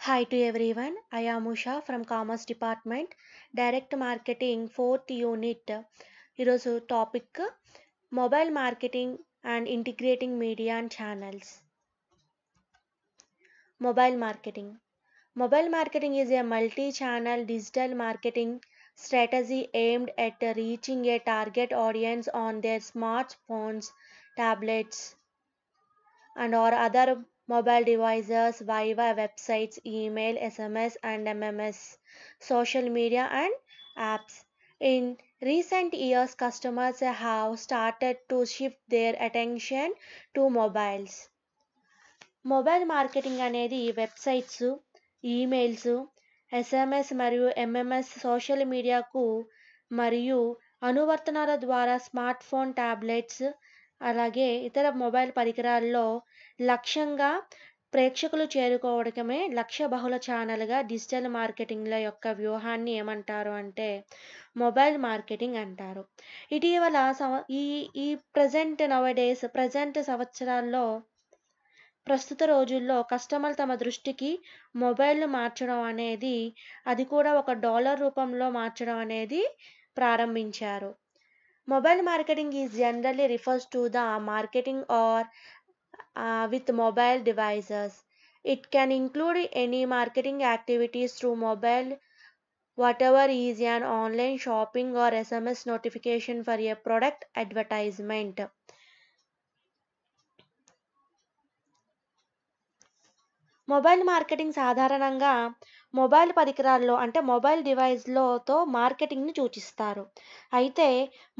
Hi to everyone. I am Usha from Commerce Department, Direct Marketing 4th Unit. ఈరోజు topic mobile marketing and integrating media and channels. Mobile marketing. Mobile marketing is a multi-channel digital marketing strategy aimed at reaching a target audience on their smartphones, tablets, and or other mobile devices via websites, email, SMS, and MMS, social media, and apps. In recent years, customers have started to shift their attention to mobiles. Mobile marketing అనేది websites, emails, SMS మరియు MMS social మీడియాకు మరియు అనువర్తనాల ద్వారా smart phone, tablets అలాగే ఇతర mobile పరికరాల్లో లక్ష్యంగా ప్రేక్షకులు చేరుకోవడమే లక్ష్య బహుళ ఛానల్గా డిజిటల్ మార్కెటింగ్ల యొక్క వ్యూహాన్ని ఏమంటారు అంటే మొబైల్ మార్కెటింగ్ అంటారు. ఇటీవల ఈ ప్రజెంట్ సంవత్సరాల్లో ప్రస్తుత రోజుల్లో కస్టమర్లు తమ దృష్టికి మొబైల్ను మార్చడం అనేది, అది కూడా $1 రూపంలో మార్చడం అనేది ప్రారంభించారు. Mobile marketing is generally refers to the marketing or with mobile devices. It can include any marketing activities through mobile, whatever is an online shopping or SMS notification for a product advertisement. Mobile marketing సాధారణంగా mobile పరికరాల్లో అంటే mobile డివైస్లతో మార్కెటింగ్ని సూచిస్తారు. అయితే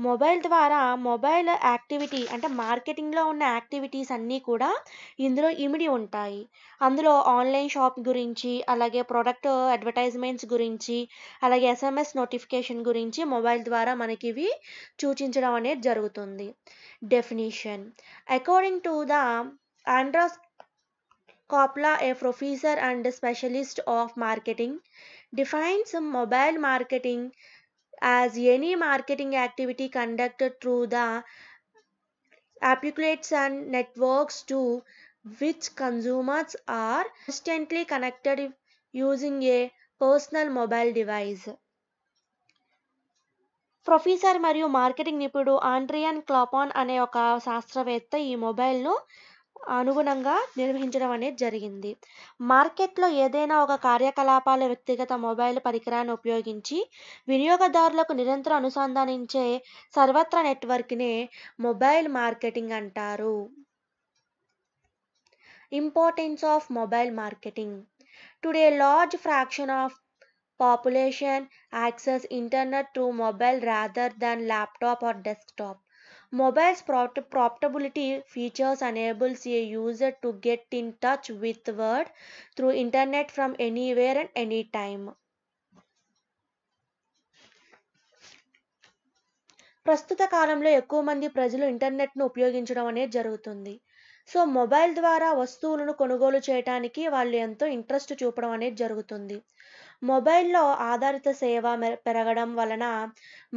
mobile ద్వారా mobile activity అంటే మార్కెటింగ్లో ఉన్న activities అన్నీ కూడా ఇందులో ఇమిడి ఉంటాయి. అందులో ఆన్లైన్ షాప్ గురించి, అలాగే ప్రోడక్ట్ అడ్వర్టైజ్మెంట్స్ గురించి, అలాగే SMS నోటిఫికేషన్ గురించి మొబైల్ ద్వారా మనకి ఇవి సూచించడం అనేది జరుగుతుంది. Definition. According to the Andreas Kopla, a professor and specialist of marketing, defines mobile marketing as any marketing activity conducted through the applications and networks to which consumers are constantly connected using a personal mobile device. Professor మరియు marketing నిపుణుడు Adrian క్లాపాన్ అనే ఒక శాస్త్రవేత్త ఈ మొబైల్ను అనుగుణంగా నిర్వహించడం అనేది జరిగింది. మార్కెట్లో ఏదైనా ఒక కార్యకలాపాల వ్యక్తిగత మొబైల్ పరికరాన్ని ఉపయోగించి వినియోగదారులకు నిరంతరం అనుసంధానించే సర్వత్రా నెట్వర్క్నే మొబైల్ మార్కెటింగ్ అంటారు. Importance of mobile marketing. Today large fraction of population access internet through mobile rather than laptop or desktop. Mobile's profitability features enables a user to get in touch with the world through internet from anywhere and anytime. ప్రస్తుత కాలంలో ఎక్కువ మంది ప్రజలు ఇంటర్నెట్ను ఉపయోగించడం అనేది జరుగుతుంది. So mobile ద్వారా వస్తువులను కొనుగోలు చేయడానికి వాళ్ళు ఎంతో ఇంట్రెస్ట్ చూపడం అనేది జరుగుతుంది. మొబైల్లో ఆధారిత సేవ పెరగడం వలన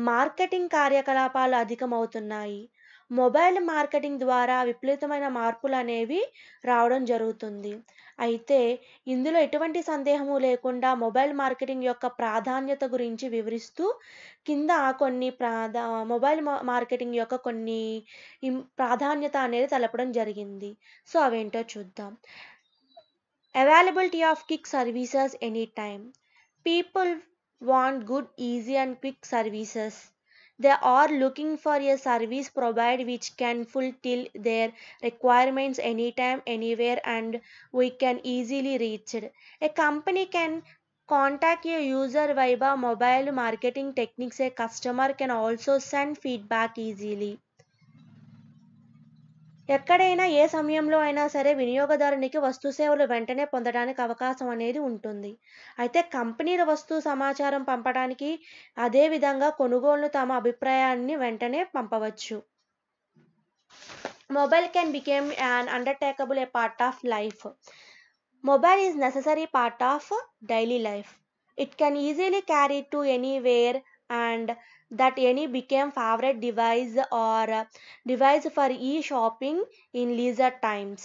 మార్కెటింగ్ కార్యకలాపాలు అధికమవుతున్నాయి. మొబైల్ మార్కెటింగ్ ద్వారా విపరీతమైన మార్పులు అనేవి రావడం జరుగుతుంది. అయితే ఇందులో ఎటువంటి సందేహము లేకుండా మొబైల్ మార్కెటింగ్ యొక్క ప్రాధాన్యత గురించి వివరిస్తూ కింద కొన్ని మొబైల్ మార్కెటింగ్ యొక్క కొన్ని ప్రాధాన్యత అనేది తెలపడం జరిగింది. సో అవేంటో చూద్దాం. Availability of quick services any time. People want good, easy and quick services. They are looking for a service provider which can fulfill their requirements anytime, anywhere and we can easily reach it. A company can contact a user via mobile marketing techniques. A customer can also send feedback easily. ఎక్కడైనా ఏ సమయంలో అయినా సరే వినియోగదారునికి వస్తు సేవలు వెంటనే పొందడానికి అవకాశం అనేది ఉంటుంది. అయితే కంపెనీల వస్తు సమాచారం పంపడానికి, అదేవిధంగా కొనుగోలును తమ అభిప్రాయాన్ని వెంటనే పంపవచ్చు. Mobile can became an undertakable a part of life. Mobile is necessary part of daily life. It can easily carry to anywhere and that any became favorite device or device for e-shopping in leisure times.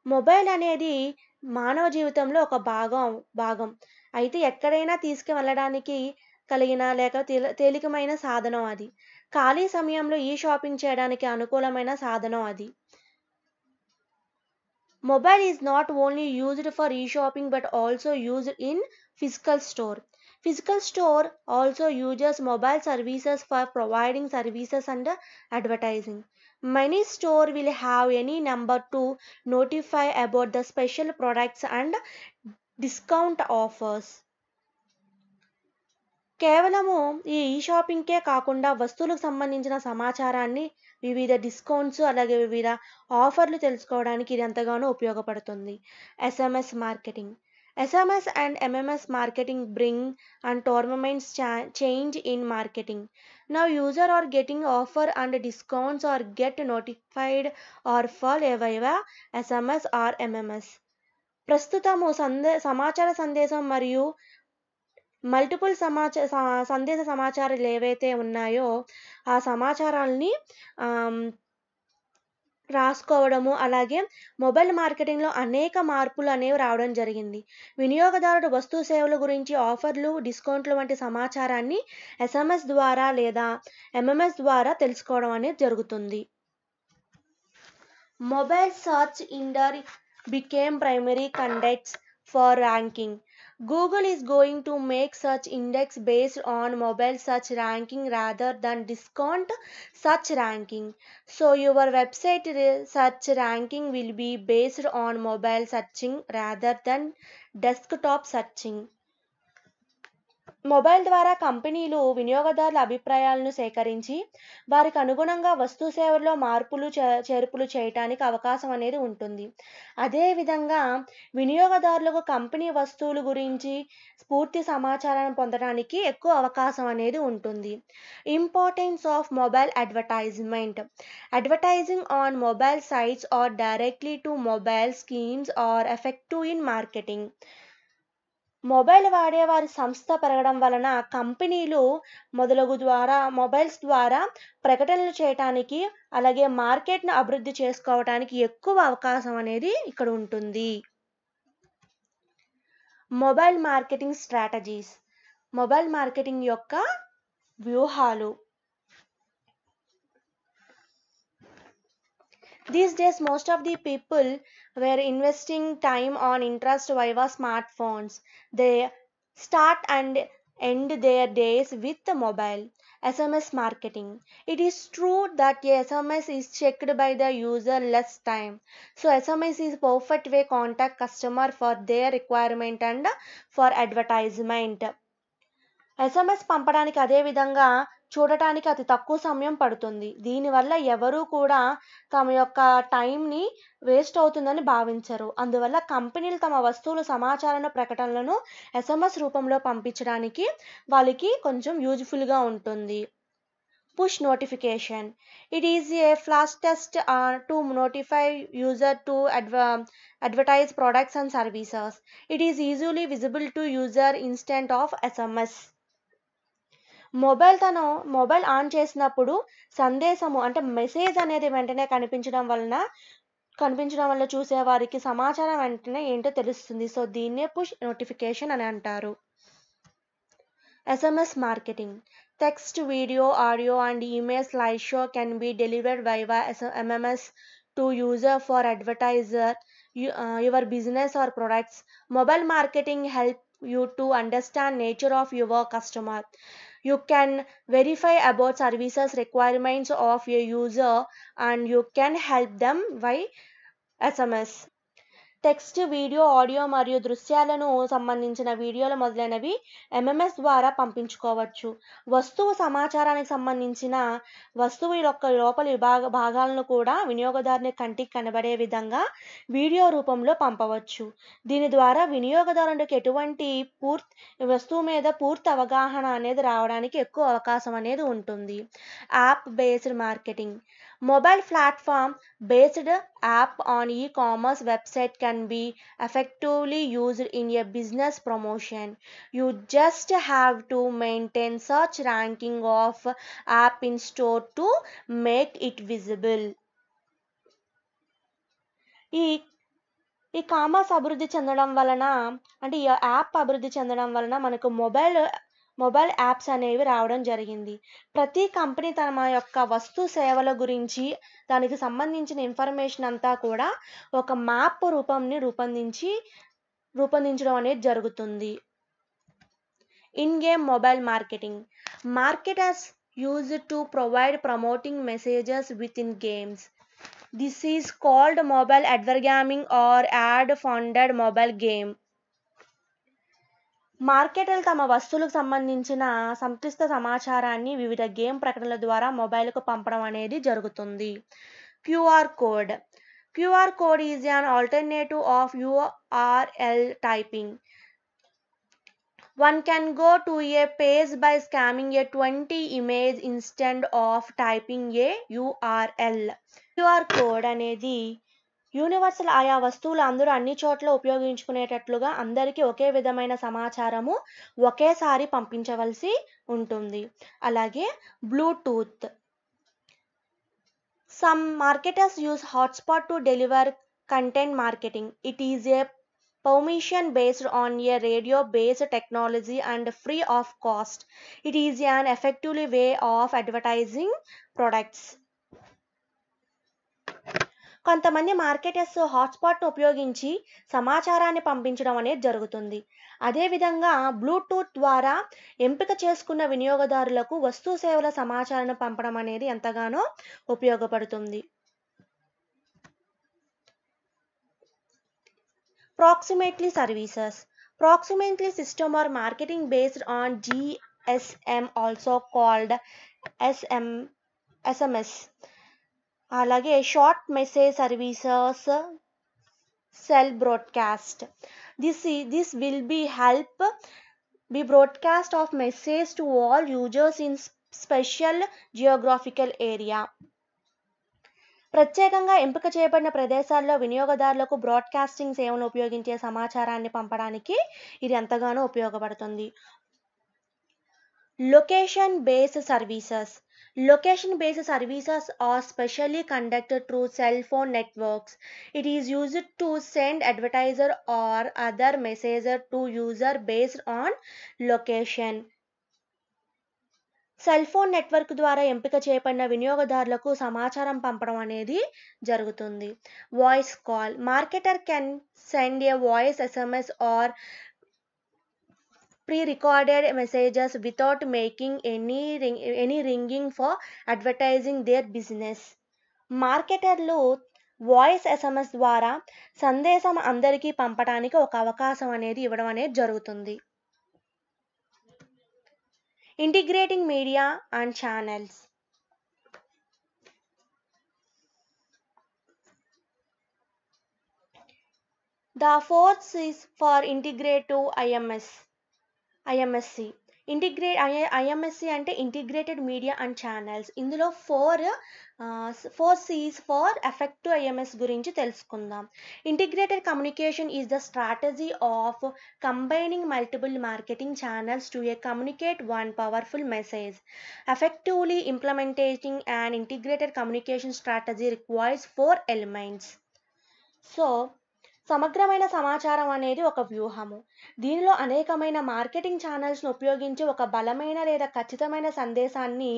Mobile అనేది మానవ జీవితంలో ఒక భాగం. అయితే ఎక్కడైనా తీసుకువెళ్ళడానికి కలిగిన లేక తేలికమైన సాధనం అది. ఖాళీ సమయంలో ఈ షాపింగ్ చేయడానికి అనుకూలమైన సాధనం అది. Mobile is not only used for e-shopping but also used in physical store. Physical store also uses mobile services for providing services and advertising. Many store will have any number to notify about the special products and discount offers. కేవలము ఈ షాపింగ్‌కే కాకుండా వస్తువులకు సంబంధించిన సమాచారాన్ని, వివిధ discounts, అలాగే వివిధ ఆఫర్‌లు తెలుసుకోవడానికి ఇది ఎంతగానో ఉపయోగపడుతుంది. SMS marketing. SMS and MMS marketing bring and tournaments change in marketing. Now user are getting offer and discounts or get notified or fall అవైవా ఎస్ఎంఎస్ ఆర్ ఎంఎంఎస్. ప్రస్తుతము సమాచార సందేశం మరియు మల్టిపుల్ సందేశ సమాచారాలు ఏవైతే ఉన్నాయో ఆ సమాచారాల్ని రాసుకోవడము, అలాగే మొబైల్ మార్కెటింగ్లో అనేక మార్పులు అనేవి రావడం జరిగింది. వినియోగదారుడు వస్తు సేవల గురించి ఆఫర్లు, డిస్కౌంట్లు వంటి సమాచారాన్ని ఎస్ఎంఎస్ ద్వారా లేదా ఎంఎంఎస్ ద్వారా తెలుసుకోవడం అనేది జరుగుతుంది. మొబైల్ సర్చ్ ఇండర్ became primary context for ranking. Google is going to make search index based on mobile search ranking rather than discount search ranking. So your website search ranking will be based on mobile searching rather than desktop searching. Mobile ద్వారా కంపెనీలు వినియోగదారుల అభిప్రాయాలను సేకరించి వారికి అనుగుణంగా వస్తు సేవల్లో మార్పులు చేర్పులు చేయటానికి అవకాశం అనేది ఉంటుంది. అదేవిధంగా వినియోగదారులకు కంపెనీ వస్తువుల గురించి పూర్తి సమాచారాన్ని పొందడానికి ఎక్కువ అవకాశం అనేది ఉంటుంది. Importance of mobile advertisement. Advertising on mobile sites are directly to mobile schemes are effective in marketing. Mobile వాడేవారి సంస్థ పెరగడం వలన కంపెనీలు మొబైల్స్ ద్వారా ప్రకటనలు చేయటానికి, అలాగే మార్కెట్ను అభివృద్ధి చేసుకోవటానికి ఎక్కువ అవకాశం అనేది ఇక్కడ ఉంటుంది. Mobile marketing strategies. Mobile marketing యొక్క వ్యూహాలు. These days, most of the people were investing time on interest via smartphones. They start and end their days with the mobile. SMS marketing. It is true that a SMS is checked by the user less time. So SMS is perfect way contact customer for their requirement and for advertisement. SMS పంపడానికి అదేవిధంగా చూడటానికి అతి తక్కువ సమయం పడుతుంది. దీనివల్ల ఎవరూ కూడా తమ యొక్క టైంని వేస్ట్ అవుతుందని భావించరు. అందువల్ల కంపెనీలు తమ వస్తువుల సమాచారాన్ని, ప్రకటనలను ఎస్ఎంఎస్ రూపంలో పంపించడానికి వాళ్ళకి కొంచెం యూజ్ఫుల్గా ఉంటుంది. Push notification. It is a flash test to notify user to advertise products and services. It is easily visible to user instant of SMS. Mobile on చేసినప్పుడు సందేశము అంటే మెసేజ్ అనేది వెంటనే కనిపించడం వల్ల చూసేవారికి సమాచారం వెంటనే ఏంటో తెలుస్తుంది. సో దీన్నే పుష్ నోటిఫికేషన్ అని అంటారు. SMS marketing. Text, video, audio and email slide show can be delivered via MMS to user for advertiser your business or products. Mobile marketing help you to understand nature of your customer. You can verify about services requirements of your user and you can help them by SMS. Text, video, audio మరియు దృశ్యాలను సంబంధించిన వీడియోలు మొదలైనవి MMS ద్వారా పంపించుకోవచ్చు. వస్తువు సమాచారానికి సంబంధించిన వస్తువు యొక్క లోపలి భాగాలను కూడా వినియోగదారుని కంటికి కనబడే విధంగా వీడియో రూపంలో పంపవచ్చు. దీని ద్వారా వినియోగదారునికి ఎటువంటి వస్తువు మీద పూర్తి అవగాహన అనేది రావడానికి ఎక్కువ అవకాశం అనేది ఉంటుంది. App based marketing. Mobile platform based app on e-commerce website can be effectively used in a business promotion. You just have to maintain search ranking of app in store to make it visible. E commerce అభివృద్ధి చెందడం వలన అంటే ఈ app అభివృద్ధి చెందడం వలన మనకు mobile apps అనేవి రావడం జరిగింది. ప్రతి కంపెనీ తమ యొక్క వస్తు సేవల గురించి దానికి సంబంధించిన ఇన్ఫర్మేషన్ అంతా కూడా ఒక మ్యాప్ రూపొందించడం అనేది జరుగుతుంది. In game mobile marketing. Marketers use to provide promoting messages within games. This is called mobile advertising or ad-funded mobile game. మార్కెటర్లు తమ వస్తువులకు సంబంధించిన సంక్లిష్ట సమాచారాన్ని వివిధ గేమ్ ప్రకటనల ద్వారా మొబైల్కు పంపడం అనేది జరుగుతుంది. QR code. QR code is an alternative of URL typing. One can go to a page by scanning a 20 image instead of typing a URL. QR code అనేది యూనివర్సల్. ఆయా వస్తువులు అందరూ అన్ని చోట్ల ఉపయోగించుకునేటట్లుగా అందరికీ ఒకే విధమైన సమాచారము ఒకేసారి పంపించవలసి ఉంటుంది. అలాగే Bluetooth. Some marketers use hotspot to deliver content marketing. It is a permission based on a radio based technology and free of cost. It is an effective way of advertising products. కొంతమంది marketers హాట్స్పాట్ను ఉపయోగించి సమాచారాన్ని పంపించడం అనేది జరుగుతుంది. అదేవిధంగా Bluetooth ద్వారా ఎంపిక చేసుకున్న వినియోగదారులకు వస్తు సేవల సమాచారాన్ని పంపడం అనేది ఎంతగానో ఉపయోగపడుతుంది. Proximately services. Proximately system or marketing based on GSM, also called SMS. అలాగే short message services, cell broadcast. This will be help be broadcast of message to all users in special geographical area. ప్రత్యేకంగా ఎంపిక చేయబడిన ప్రదేశాల్లో వినియోగదారులకు broadcasting సేవను ఉపయోగించే సమాచారాన్ని పంపడానికి ఇది ఎంతగానో ఉపయోగపడుతుంది. Location based services. Location based services are specially conducted through cell phone networks. It is used to send advertiser or other messenger to user based on location. Cell phone network ద్వారా ఎంపిక చేయబడిన వినియోగదారులకు సమాచారం పంపడం అనేది జరుగుతుంది. Voice call. Marketer can send A voice SMS or pre-recorded messages without making any ringing for advertising their business. మార్కెటర్లు voice SMS ద్వారా సందేశం అందరికీ పంపడానికి ఒక అవకాశం అనేది ఇవ్వడం అనేది జరుగుతుంది. Integrating media and channels. The fourth is for integrative IMSC. IMSC అంటే ఇంటిగ్రేటెడ్ మీడియా అండ్ ఛానల్స్. ఇందులో four C's for effective IMS గురించి తెలుసుకుందాం. Integrated communication is the strategy of combining multiple marketing channels to communicate one powerful message. Effectively implementing an integrated communication strategy requires 4 elements. So సమగ్రమైన సమాచారం అనేది ఒక వ్యూహము. దీనిలో అనేకమైన marketing ఛానల్స్ను ఉపయోగించి ఒక బలమైన లేదా ఖచ్చితమైన సందేశాన్ని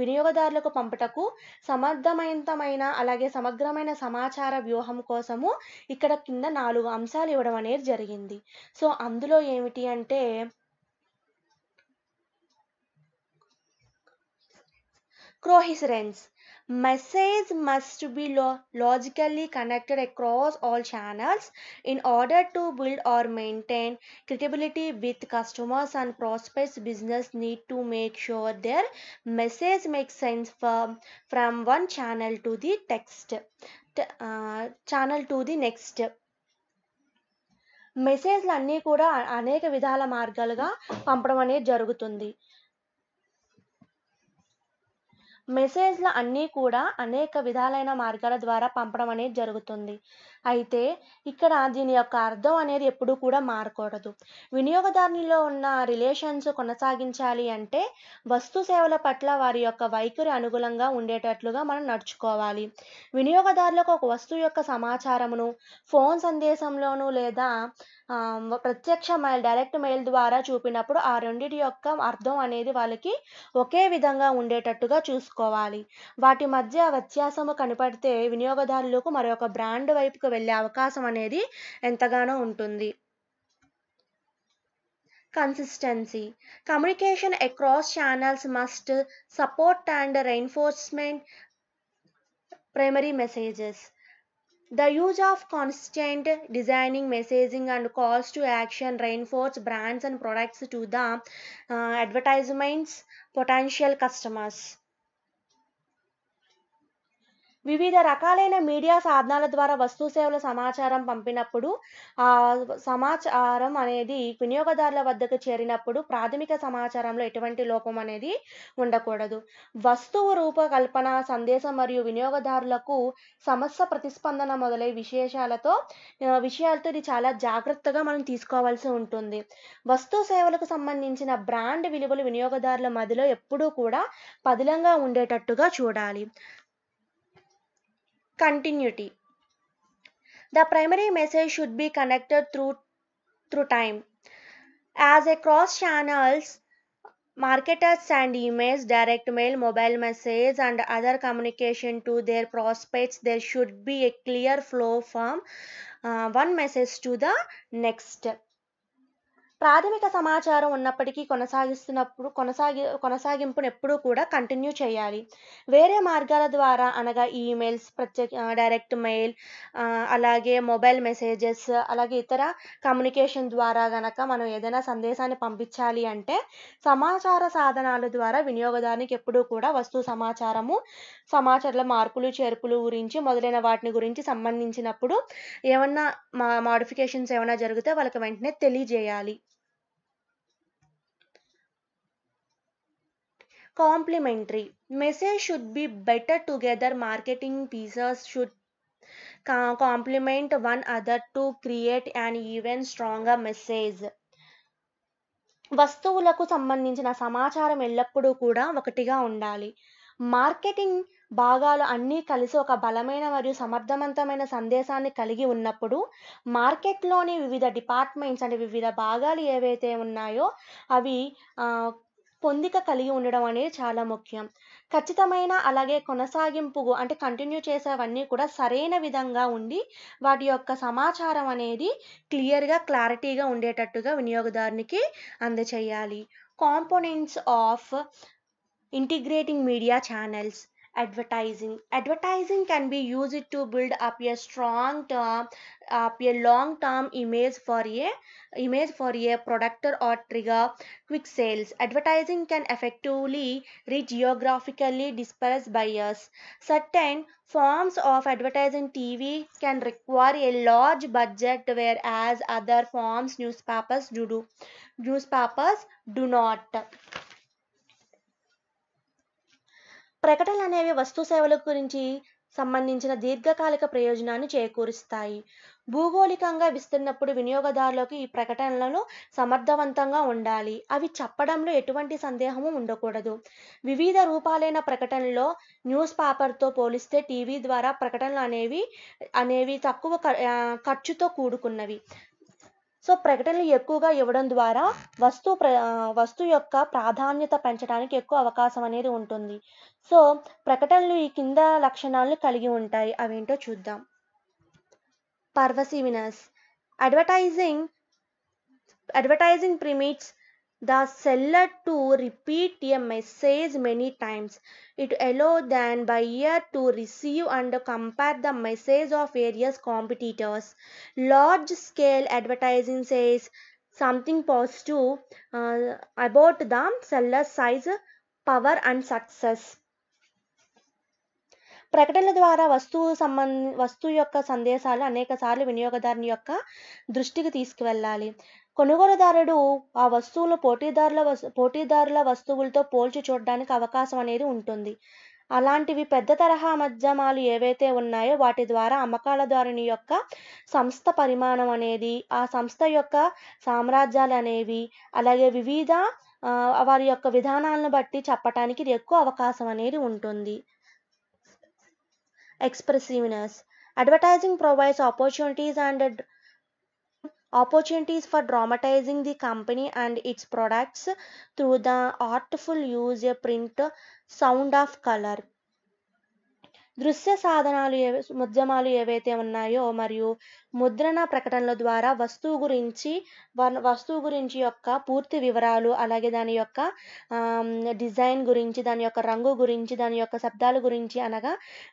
వినియోగదారులకు పంపుటకు సమర్థవంతమైన అలాగే సమగ్రమైన సమాచార వ్యూహం కోసము ఇక్కడ కింద 4 అంశాలు ఇవ్వడం అనేది జరిగింది. సో అందులో ఏమిటి అంటే కోహిరెన్స్. Message must be logically connected across all channels. In order to build or maintain credibility with customers and prospects, business need to make sure their message makes sense from one channel to the next. మెసేజ్లు అన్నీ కూడా అనేక విధాల మార్గాలుగా పంపడం అనేది జరుగుతుంది. మెసేజ్ల అన్నీ కూడా అనేక విధాలైన మార్గాల ద్వారా పంపడం అనేది జరుగుతుంది. అయితే ఇక్కడ దీని యొక్క అర్థం అనేది ఎప్పుడూ కూడా మారకూడదు. వినియోగదారునిలో ఉన్న రిలేషన్స్ కొనసాగించాలి అంటే వస్తు సేవల పట్ల వారి యొక్క వైఖరి అనుగుణంగా ఉండేటట్లుగా మనం నడుచుకోవాలి. వినియోగదారులకు ఒక వస్తువు యొక్క సమాచారమును ఫోన్ సందేశంలోను లేదా ప్రత్యక్ష మెయిల్, డైరెక్ట్ మెయిల్ ద్వారా చూపినప్పుడు ఆ రెండిటి యొక్క అర్థం అనేది వాళ్ళకి ఒకే విధంగా ఉండేటట్టుగా చూసుకోవాలి. వాటి మధ్య వ్యత్యాసము కనపడితే వినియోగదారులకు మరొక బ్రాండ్ వైపుకు వెళ్ళే అవకాశం అనేది ఎంతగానో ఉంటుంది. Consistency. Communication across channels must support and reinforcement primary messages. The use of constant designing, messaging, and calls to action reinforce brands and products to the advertisements potential customers. వివిధ రకాలైన మీడియా సాధనాల ద్వారా వస్తు సేవల సమాచారం పంపినప్పుడు ఆ సమాచారం అనేది వినియోగదారుల వద్దకు చేరినప్పుడు ప్రాథమిక సమాచారంలో ఎటువంటి లోపం అనేది ఉండకూడదు. వస్తువు రూపకల్పన, సందేశం మరియు వినియోగదారులకు సమస్య ప్రతిస్పందన మొదలై విశేషాలతో ఇది చాలా జాగ్రత్తగా మనం తీసుకోవాల్సి ఉంటుంది. వస్తు సేవలకు సంబంధించిన బ్రాండ్ విలువలు వినియోగదారుల మదిలో ఎప్పుడూ కూడా పదిలంగా ఉండేటట్టుగా చూడాలి. Continuity. The primary message should be connected through time. As across channels, marketers send emails, direct mail, mobile message, and other communication to their prospects. There should be a clear flow from one message to the next. ప్రాథమిక సమాచారం ఉన్నప్పటికీ కొనసాగింపును ఎప్పుడూ కూడా continue చేయాలి. వేరే మార్గాల ద్వారా అనగా ఈమెయిల్స్, డైరెక్ట్ మెయిల్, అలాగే మొబైల్ మెసేజెస్, అలాగే ఇతర కమ్యూనికేషన్ ద్వారా గనక మనం ఏదైనా సందేశాన్ని పంపించాలి అంటే సమాచార సాధనాల ద్వారా వినియోగదారునికి ఎప్పుడూ కూడా వస్తు సమాచారంలో మార్పులు చేర్పులు గురించి మొదలైన వాటిని గురించి సంబంధించినప్పుడు ఏమన్నా మాడిఫికేషన్స్ ఏమైనా జరిగితే వాళ్ళకి వెంటనే తెలియజేయాలి. Complementary. Message should be better together. Marketing pieces should complement one another to create an even stronger message. వస్తువులకు సంబంధించిన సమాచారం ఎల్లప్పుడూ కూడా ఒకటిగా ఉండాలి. మార్కెటింగ్ భాగాలు అన్నీ కలిసి ఒక బలమైన మరియు సమర్థవంతమైన సందేశాన్ని కలిగి ఉన్నప్పుడు మార్కెట్లోని వివిధ డిపార్ట్మెంట్స్ అంటే వివిధ భాగాలు ఏవైతే ఉన్నాయో అవి పొందిక కలిగి ఉండడం అనేది చాలా ముఖ్యం. ఖచ్చితమైన అలాగే కొనసాగింపు అంటే కంటిన్యూ చేసేవన్నీ కూడా సరైన విధంగా ఉండి వాటి యొక్క సమాచారం అనేది క్లారిటీగా ఉండేటట్టుగా వినియోగదారునికి అందచేయాలి. Components of integrating media channels. Advertising can be used to build up a long-term image for a product or trigger quick sales. Advertising can effectively reach geographically dispersed buyers. Certain forms of advertising TV can require a large budget, whereas other forms, newspapers do not. ప్రకటనలు అనేవి వస్తు సేవల గురించి సంబంధించిన దీర్ఘకాలిక ప్రయోజనాన్ని చేకూరుస్తాయి. భూగోళికంగా విస్తరినప్పుడు వినియోగదారులకు ఈ ప్రకటనలను సమర్థవంతంగా ఉండాలి. అవి చెప్పడంలో ఎటువంటి సందేహము ఉండకూడదు. వివిధ రూపాలైన ప్రకటనలో న్యూస్ పేపర్తో పోలిస్తే టీవీ ద్వారా ప్రకటనలు అనేవి తక్కువ ఖర్చుతో కూడుకున్నవి. సో ప్రకటనలు ఎక్కువగా ఇవ్వడం ద్వారా వస్తువు యొక్క ప్రాధాన్యత పెంచడానికి ఎక్కువ అవకాశం అనేది ఉంటుంది. సో ప్రకటనలు ఈ కింద లక్షణాలను కలిగి ఉంటాయి. అవేంటో చూద్దాం. Pervasiveness. Advertising permits the seller to repeat a message many times. It allows the buyer to receive and compare the message of various competitors. Large-scale advertising says something positive about the seller's size, power, and success. ప్రకటనల ద్వారా వస్తువు యొక్క సందేశాలు అనేకసార్లు వినియోగదారుని యొక్క దృష్టికి తీసుకువెళ్ళాలి. కొనుగోలుదారుడు ఆ వస్తువులు పోటీదారుల వస్తువులతో పోల్చి చూడడానికి అవకాశం అనేది ఉంటుంది. అలాంటివి పెద్ద తరహా మాధ్యమాలు ఏవైతే ఉన్నాయో వాటి ద్వారా అమ్మకాల ధోరణి యొక్క సంస్థ పరిమాణం అనేది, ఆ సంస్థ యొక్క సామ్రాజ్యాలనేవి, అలాగే వివిధ వారి యొక్క విధానాలను బట్టి చెప్పటానికి ఇది ఎక్కువ అవకాశం అనేది ఉంటుంది. Expressiveness. Advertising provides opportunities for dramatizing the company and its products through the artful use of print, sound of color. దృశ్య సాధనాలు మాధ్యమాలు ఏవైతే ఉన్నాయో మరియు ముద్రణ ప్రకటనల ద్వారా వస్తువు గురించి యొక్క పూర్తి వివరాలు, అలాగే దాని యొక్క డిజైన్ గురించి, దాని యొక్క రంగు గురించి, దాని యొక్క శబ్దాల గురించి, అనగా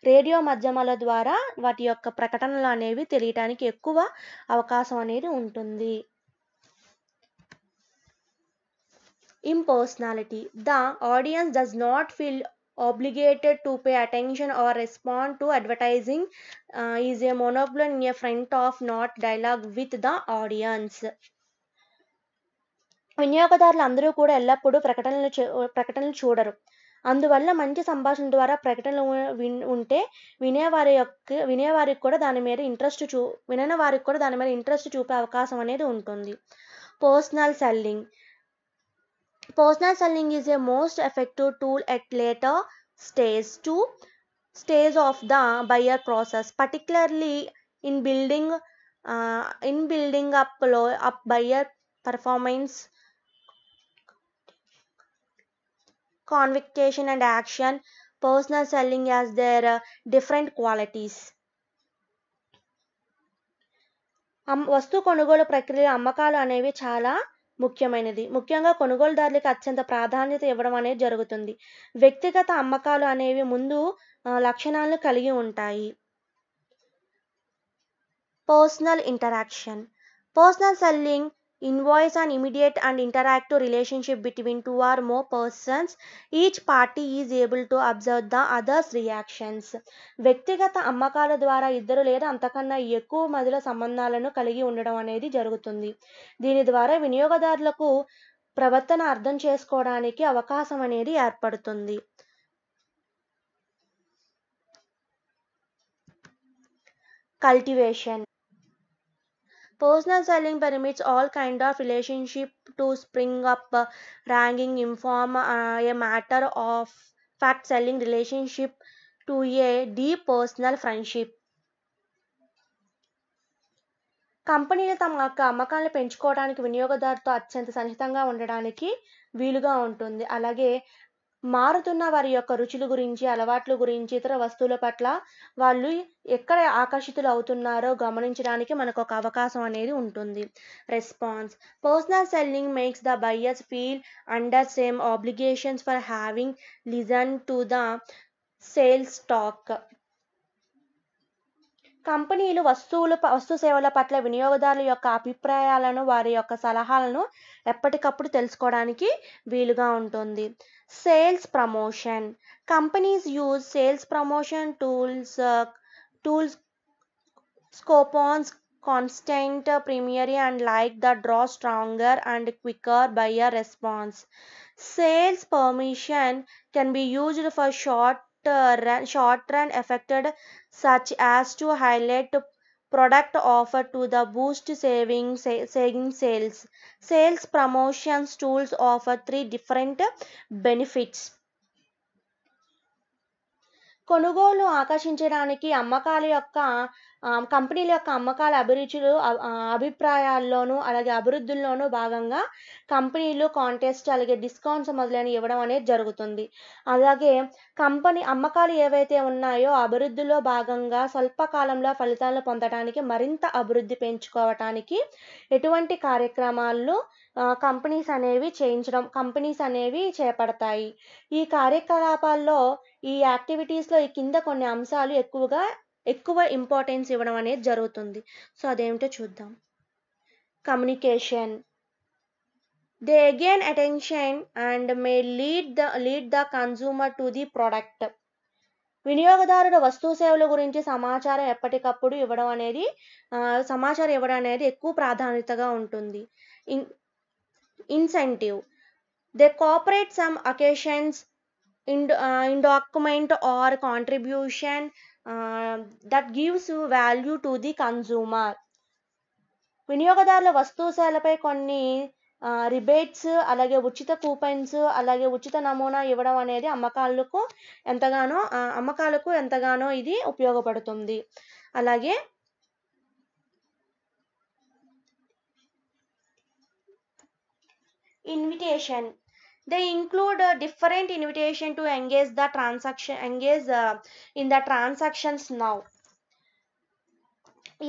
రేడియో మాధ్యమాల ద్వారా వాటి యొక్క ప్రకటనలు అనేవి తెలియటానికి ఎక్కువ అవకాశం అనేది ఉంటుంది. Impersonality. The audience does not feel obligated to pay attention or respond to advertising, is a monologue in a front of not dialogue with the audience. వినియోగదారులు అందరూ కూడా ఎల్లప్పుడూ ప్రకటనలు చూడరు. అందువల్ల మంచి సంభాషణ ద్వారా ప్రకటనలు ఉంటే వినిన వారికి కూడా దాని మీద ఇంట్రెస్ట్ చూపే అవకాశం అనేది ఉంటుంది. Personal selling is a most effective tool at later stage of the buyer process, particularly in building up buyer performance, conviction and action. Personal selling has their different qualities. వస్తు కొనుగోలు ప్రక్రియలో అమ్మకాలు అనేవి చాలా ముఖ్యమైనది. ముఖ్యంగా కొనుగోలుదారులకు అత్యంత ప్రాధాన్యత ఇవ్వడం అనేది జరుగుతుంది. వ్యక్తిగత అమ్మకాలు అనేవి ముందు లక్షణాలను కలిగి ఉంటాయి. Personal interaction. Personal selling involves an immediate and interactive relationship between two or more persons. Each party is able to observe the other's reactions. వ్యక్తిగత అమ్మకాల ద్వారా ఇద్దరు లేదా అంతకన్నా ఎక్కువ మధ్యలో సంబంధాలను కలిగి ఉండడం అనేది జరుగుతుంది. దీని ద్వారా వినియోగదారులకు ప్రవర్తన అర్థం చేసుకోవడానికి అవకాశం అనేది ఏర్పడుతుంది. Cultivation. Personal selling permits all kind of relationship to spring up, ranging inform a matter of fact selling relationship to a deep personal friendship. కంపెనీలు తమ యొక్క అమ్మకాలను పెంచుకోవడానికి వినియోగదారుతో అత్యంత సన్నిహితంగా ఉండడానికి వీలుగా ఉంటుంది. అలాగే మారుతున్న వారి యొక్క రుచుల గురించి, అలవాట్ల గురించి, ఇతర వస్తువుల పట్ల వాళ్ళు ఎక్కడ ఆకర్షితులు అవుతున్నారో గమనించడానికి మనకు ఒక అవకాశం అనేది ఉంటుంది. Response. Personal selling makes the buyers feel under same obligations for having listen to the sales talk. కంపెనీలు వస్తు సేవల పట్ల వినియోగదారుల యొక్క అభిప్రాయాలను, వారి యొక్క సలహాలను ఎప్పటికప్పుడు తెలుసుకోవడానికి వీలుగా ఉంటుంది. Sales promotion. Companies use sales promotion tools, coupons, constant premiering and like the draw stronger and quicker buyer response. Sales permission can be used for short run affected, such as to highlight product offer to the boost saving sales. Sales promotions tools offer 3 different benefits. కొనుగోలు ఆకర్షించడానికి కంపెనీల యొక్క అమ్మకాల అభిరుచులు, అభిప్రాయాల్లోనూ అలాగే అభివృద్ధుల్లోనూ భాగంగా కంపెనీలు contest, అలాగే డిస్కౌంట్స్ మొదలైనవి ఇవ్వడం అనేది జరుగుతుంది. అలాగే కంపెనీ అమ్మకాలు ఏవైతే ఉన్నాయో అభివృద్ధిలో భాగంగా స్వల్పకాలంలో ఫలితాలను పొందడానికి, మరింత అభివృద్ధి పెంచుకోవటానికి ఎటువంటి కార్యక్రమాలను కంపెనీస్ అనేవి చేపడతాయి. ఈ కార్యకలాపాల్లో, ఈ యాక్టివిటీస్లో ఈ కింద కొన్ని అంశాలు ఎక్కువ ఇంపార్టెన్స్ ఇవ్వడం అనేది జరుగుతుంది. సో అదేమిటో చూద్దాం. Communication. They gain attention and may lead the consumer to the product. వినియోగదారుడు వస్తువు సేవల గురించి సమాచారం ఎప్పటికప్పుడు ఇవ్వడం అనేది ఎక్కువ ప్రాధాన్యతగా ఉంటుంది. Incentive. They cooperate some occasions in document or contribution that gives value to the consumer. వినియోగదారుల వస్తువు సేలపై కొన్ని రిబేట్స్, అలాగే ఉచిత కూపన్స్, అలాగే ఉచిత నమూనా ఇవ్వడం అనేది అమ్మకాలకు ఎంతగానో ఇది ఉపయోగపడుతుంది. అలాగే invitation, they include a different invitation to engage in the transactions now.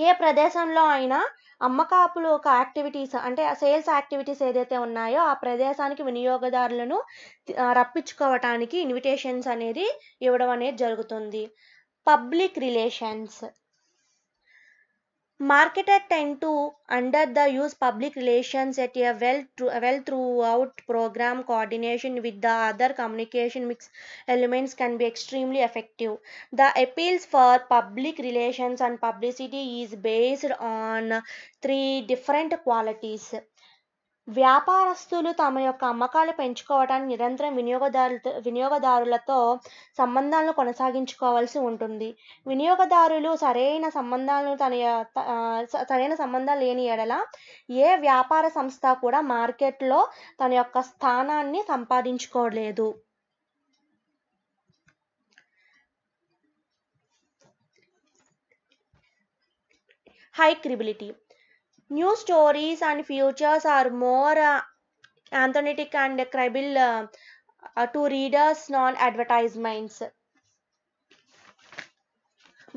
ఏ ప్రదేశంలో అయినా అమ్మకాపులు ఒక యాక్టివిటీస్ అంటే సేల్స్ యాక్టివిటీస్ ఏదైతే ఉన్నాయో ఆ ప్రదేశానికి వినియోగదారులను రప్పించుకోవటానికి ఇన్విటేషన్స్ అనేది ఇవ్వడం అనేది జరుగుతుంది. Public relations, marketers tend to under the use public relations at a well throughout program coordination with the other communication mix elements can be extremely effective. The appeals for public relations and publicity is based on 3 different qualities. వ్యాపారస్తులు తమ యొక్క అమ్మకాలు పెంచుకోవడానికి నిరంతరం వినియోగదారులతో సంబంధాలను కొనసాగించుకోవాల్సి ఉంటుంది. వినియోగదారులు సరైన సంబంధాలు లేని ఎడల ఏ వ్యాపార సంస్థ కూడా మార్కెట్లో తన యొక్క స్థానాన్ని సంపాదించుకోలేదు. High credibility, news stories and features are more authentic and credible to readers non-advertisements.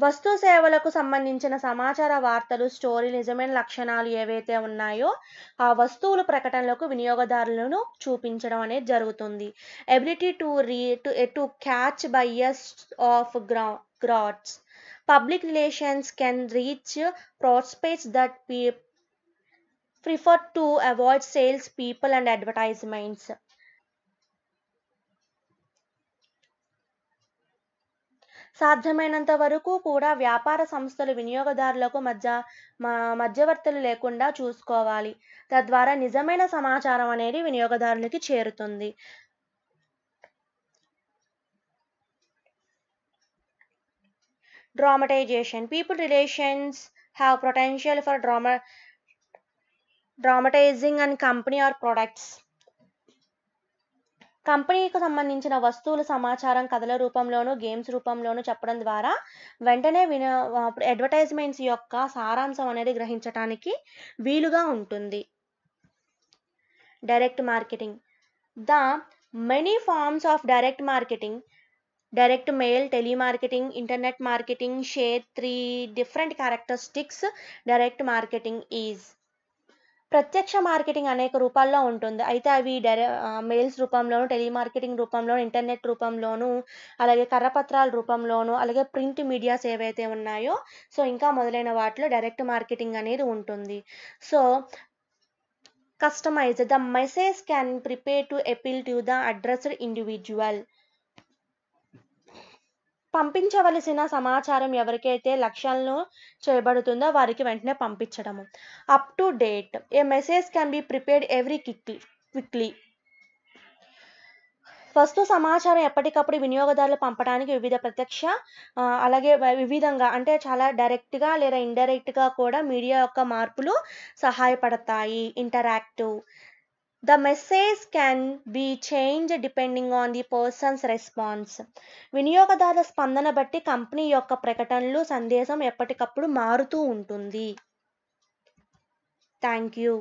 వస్తు సేవలకు సంబంధించిన సమాచార వార్తలు, స్టోరీలు నిజమైన లక్షణాలు ఏవైతే ఉన్నాయో ఆ వస్తువుల ప్రకటనలకు వినియోగదారులను చూపించడం అనేది జరుగుతుంది. Ability to catch buyers off guard, public relations can reach prospects that prefer to avoid sales people and advertisements. సాధ్యమైనంత వరకు కూడా వ్యాపార సంస్థలు వినియోగదారులకు మధ్యవర్తులు లేకుండా చూసుకోవాలి. తద్వారా నిజమైన సమాచారం అనేది వినియోగదారునికి చేరుతుంది. Dramatisation, people relations have potential for dramatizing and company or products. కంపెనీకి సంబంధించిన వస్తువుల సమాచారం కథల రూపంలోనూ గేమ్స్ రూపంలోనూ చెప్పడం ద్వారా వెంటనే అడ్వర్టైజ్మెంట్స్ యొక్క సారాంశం అనేది గ్రహించడానికి వీలుగా ఉంటుంది. Direct marketing, the many forms of direct marketing, direct mail, telemarketing, internet marketing share 3 different characteristics. Direct marketing is, ప్రత్యక్ష మార్కెటింగ్ అనేక రూపాల్లో ఉంటుంది. అయితే అవి మెయిల్స్ రూపంలోను, టెలిమార్కెటింగ్ రూపంలోను, ఇంటర్నెట్ రూపంలోను, అలాగే కరపత్రాల రూపంలోను, అలాగే ప్రింట్ మీడియాస్ ఏవైతే ఉన్నాయో ఇంకా మొదలైన వాటిలో డైరెక్ట్ మార్కెటింగ్ అనేది ఉంటుంది. Customise, the message can prepare to appeal to the addressed individual. పంపించవలసిన సమాచారం ఎవరికైతే లక్ష్యాలను చేయబడుతుందో వారికి వెంటనే పంపించడము. Up to date, a message can be prepared every quickly. వస్తు సమాచారం ఎప్పటికప్పుడు వినియోగదారులు పంపడానికి అలాగే వివిధంగా అంటే చాలా డైరెక్ట్గా లేదా ఇండైరెక్ట్గా కూడా మీడియా యొక్క మార్పులు సహాయపడతాయి. Interactive, the message can be changed depending on the person's response. వినియోగదారుల స్పందన బట్టి కంపెనీ యొక్క ప్రకటనలు, సందేశం ఎప్పటికప్పుడు మారుతూ ఉంటుంది. Thank you.